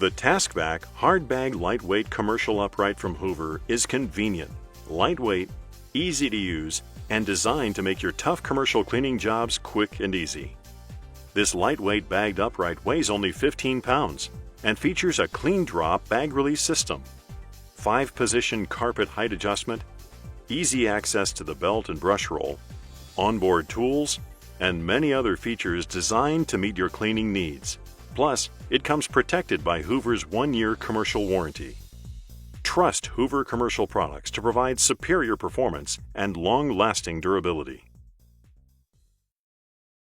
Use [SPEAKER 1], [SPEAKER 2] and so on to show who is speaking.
[SPEAKER 1] The TaskVac Hard Bag Lightweight Commercial Upright from Hoover is convenient, lightweight, easy to use, and designed to make your tough commercial cleaning jobs quick and easy. This lightweight bagged upright weighs only 15 pounds and features a clean drop bag release system, 5-position carpet height adjustment, easy access to the belt and brush roll, onboard tools, and many other features designed to meet your cleaning needs. Plus, it comes protected by Hoover's 1-year commercial warranty. Trust Hoover commercial products to provide superior performance and long-lasting durability.